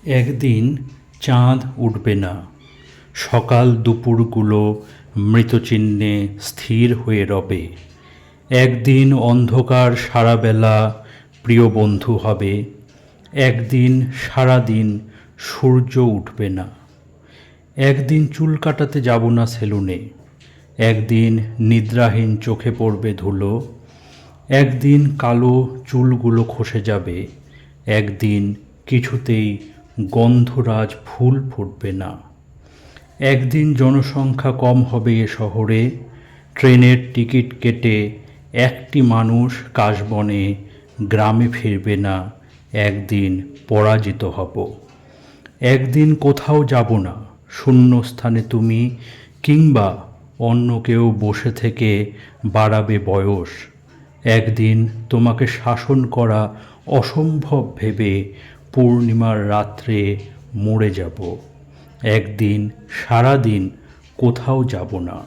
একদিন চাঁদ উঠবে না, সকাল দুপুরগুলো মৃতচিহ্নে স্থির হয়ে রবে। একদিন অন্ধকার সারাবেলা প্রিয় বন্ধু হবে, একদিন সারাদিন সূর্য উঠবে না। একদিন চুল কাটাতে যাব না সেলুনে, একদিন নিদ্রাহীন চোখে পড়বে ধুলো, একদিন কালো চুলগুলো খসে যাবে, একদিন কিছুতেই গন্ধরাজ ফুল ফুটবে না। একদিন জনসংখ্যা কম হবে এ শহরে, ট্রেনের টিকিট কেটে একটি মানুষ কাশবনে গ্রামে ফিরবে না, একদিন পরাজিত হব। একদিন কোথাও যাব না, শূন্যস্থানে তুমি কিংবা অন্য কেউ বসে থেকে বাড়াবে বয়স। একদিন তোমাকে শাসন করা অসম্ভব ভেবে পূর্ণিমার রাত্রে মরে যাব। একদিন সারাদিন কোথাও যাব না।